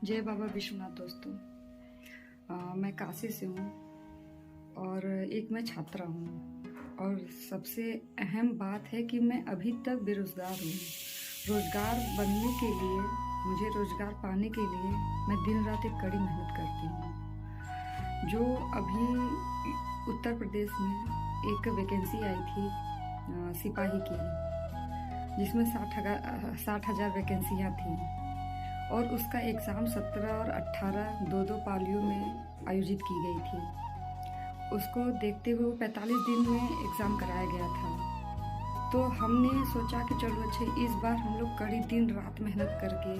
जय बाबा विश्वनाथ दोस्तों। मैं काशी से हूँ और एक मैं छात्रा हूँ और सबसे अहम बात है कि मैं अभी तक बेरोज़गार हूँ। रोज़गार बनने के लिए, मुझे रोज़गार पाने के लिए मैं दिन रात एक कड़ी मेहनत करती हूँ। जो अभी उत्तर प्रदेश में एक वैकेंसी आई थी सिपाही की, जिसमें 60,000 वैकेंसियाँ थी और उसका एग्ज़ाम 17 और 18 दो पालियों में आयोजित की गई थी। उसको देखते हुए 45 दिन में एग्ज़ाम कराया गया था। तो हमने सोचा कि चलो अच्छे, इस बार हम लोग कड़ी दिन रात मेहनत करके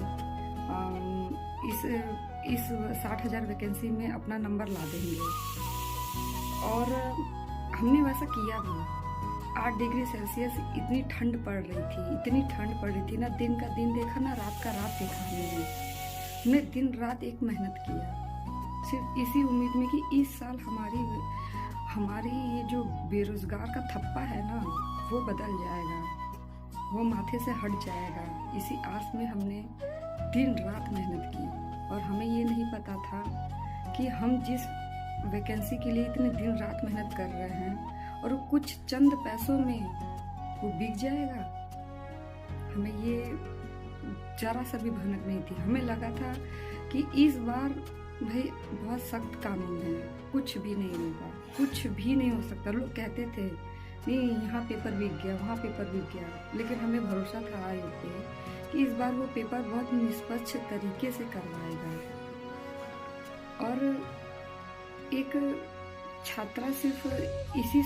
इस 60,000 वैकेंसी में अपना नंबर ला देंगे। और हमने वैसा किया भी। 8 डिग्री सेल्सियस इतनी ठंड पड़ रही थी ना, दिन का दिन देखा ना, रात का रात देखा हमने दिन रात एक मेहनत किया, सिर्फ इसी उम्मीद में कि इस साल हमारी ये जो बेरोजगार का थप्पा है ना, वो बदल जाएगा, वो माथे से हट जाएगा। इसी आस में हमने दिन रात मेहनत की और हमें ये नहीं पता था कि हम जिस वैकेंसी के लिए इतने दिन रात मेहनत कर रहे हैं और कुछ चंद पैसों में वो बिक जाएगा। हमें ये जरा सा भी भनक नहीं थी। हमें लगा था कि इस बार भाई बहुत सख्त कानून है, कुछ भी नहीं होगा, कुछ भी नहीं हो सकता। लोग कहते थे नहीं, यहाँ पेपर बिक गया, वहाँ पेपर बिक गया, लेकिन हमें भरोसा था आयोग पे कि इस बार वो पेपर बहुत निष्पक्ष तरीके से करवाएगा। और एक छात्रा सिर्फ इसी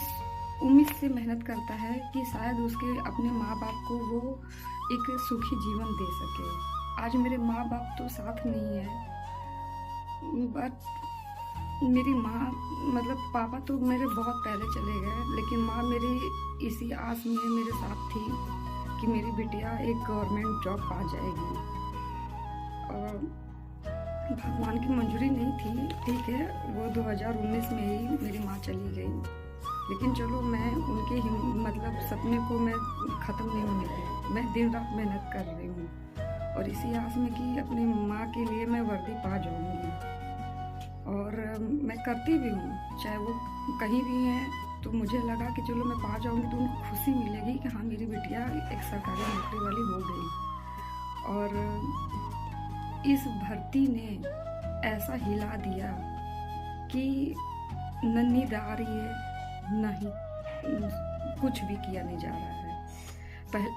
उम्मीद से मेहनत करता है कि शायद उसके अपने माँ बाप को वो एक सुखी जीवन दे सके। आज मेरे माँ बाप तो साथ नहीं है, बट मेरी माँ, मतलब पापा तो मेरे बहुत पहले चले गए, लेकिन माँ मेरी इसी आस में मेरे साथ थी कि मेरी बिटिया एक गवर्नमेंट जॉब पा जाएगी। और भगवान की मंजूरी नहीं थी, ठीक है, वो 2019 में ही मेरी माँ चली गई, लेकिन चलो मैं उनके मतलब सपने को मैं ख़त्म नहीं होने दी। मैं दिन रात मेहनत कर रही हूँ और इसी आस में कि अपनी माँ के लिए मैं वर्दी पा जाऊँगी। और मैं करती भी हूँ, चाहे वो कहीं भी हैं, तो मुझे लगा कि चलो मैं पा जाऊँगी तो उनको खुशी मिलेगी कि हाँ, मेरी बिटिया एक सरकारी नौकरी वाली हो गई। और इस भर्ती ने ऐसा हिला दिया कि न नींद आ रही है, नहीं कुछ भी किया नहीं जा रहा है।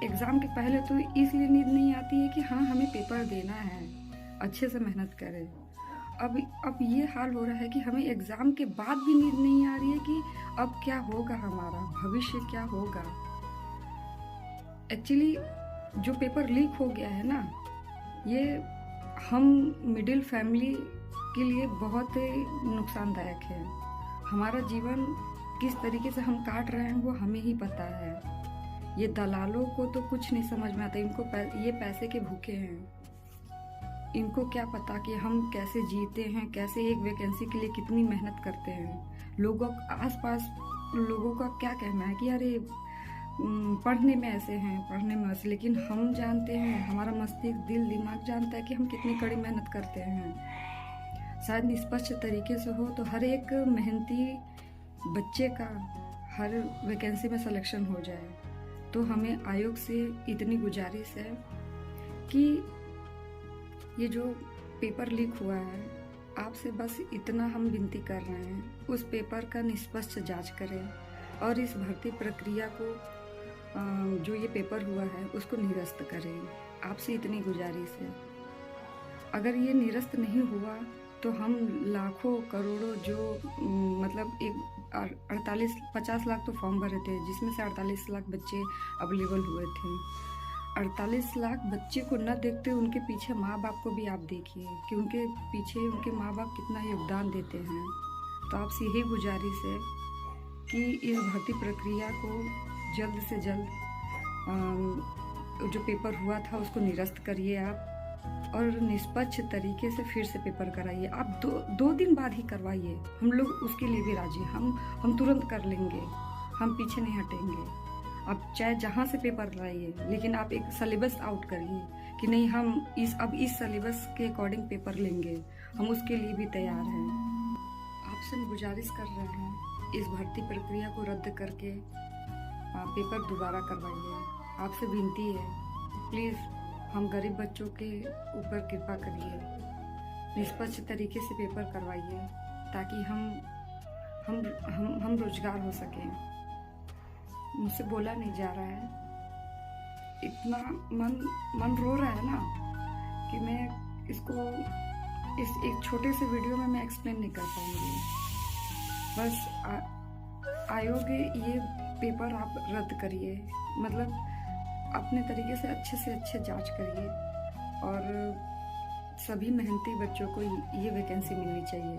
एग्ज़ाम के पहले तो इसलिए नींद नहीं आती है कि हाँ, हमें पेपर देना है, अच्छे से मेहनत करें। अब ये हाल हो रहा है कि हमें एग्ज़ाम के बाद भी नींद नहीं आ रही है कि अब क्या होगा, हमारा भविष्य क्या होगा। एक्चुअली जो पेपर लीक हो गया है ना, ये हम मिडिल फैमिली के लिए बहुत नुकसानदायक है। हमारा जीवन किस तरीके से हम काट रहे हैं वो हमें ही पता है। ये दलालों को तो कुछ नहीं समझ में आता, इनको ये पैसे के भूखे हैं। इनको क्या पता कि हम कैसे जीते हैं, कैसे एक वैकेंसी के लिए कितनी मेहनत करते हैं। लोगों आसपास लोगों का क्या कहना है कि अरे पढ़ने में ऐसे हैं, पढ़ने में ऐसे, लेकिन हम जानते हैं, हमारा मस्तिष्क, दिल दिमाग जानता है कि हम कितनी कड़ी मेहनत करते हैं। शायद निष्पक्ष तरीके से हो तो हर एक मेहनती बच्चे का हर वैकेंसी में सिलेक्शन हो जाए। तो हमें आयोग से इतनी गुजारिश है कि ये जो पेपर लीक हुआ है, आपसे बस इतना हम विनती कर रहे हैं, उस पेपर का निष्पक्ष जांच करें और इस भर्ती प्रक्रिया को, जो ये पेपर हुआ है, उसको निरस्त करें। आपसे इतनी गुजारिश है। अगर ये निरस्त नहीं हुआ तो हम लाखों करोड़ों, जो मतलब 50 लाख तो फॉर्म भरे थे, जिसमें से 48 लाख बच्चे अवेलेबल हुए थे। 48 लाख बच्चे को न देखते उनके पीछे माँ बाप को भी आप देखिए कि उनके पीछे उनके माँ बाप कितना योगदान देते हैं। तो आपसे यही गुजारिश है कि इस भर्ती प्रक्रिया को जल्द से जल्द, जो पेपर हुआ था उसको निरस्त करिए आप, और निष्पक्ष तरीके से फिर से पेपर कराइए। आप दो दिन बाद ही करवाइए, हम लोग उसके लिए भी राजी। हम तुरंत कर लेंगे, हम पीछे नहीं हटेंगे। आप चाहे जहाँ से पेपर लाइए, लेकिन आप एक सिलेबस आउट करिए कि नहीं, हम अब इस सिलेबस के अकॉर्डिंग पेपर लेंगे, हम उसके लिए भी तैयार हैं। आपसे गुजारिश कर रहे हैं, इस भर्ती प्रक्रिया को रद्द करके पेपर दोबारा करवाइए। आपसे विनती है, प्लीज़ हम गरीब बच्चों के ऊपर कृपा करिए, निष्पक्ष तरीके से पेपर करवाइए ताकि हम रोजगार हो सकें। मुझसे बोला नहीं जा रहा है, इतना मन रो रहा है ना कि मैं इसको इस एक छोटे से वीडियो में मैं एक्सप्लेन नहीं कर पाऊंगी। बस आयोग ये पेपर आप रद्द करिए, मतलब अपने तरीके से अच्छे जांच करिए और सभी मेहनती बच्चों को ये वैकेंसी मिलनी चाहिए।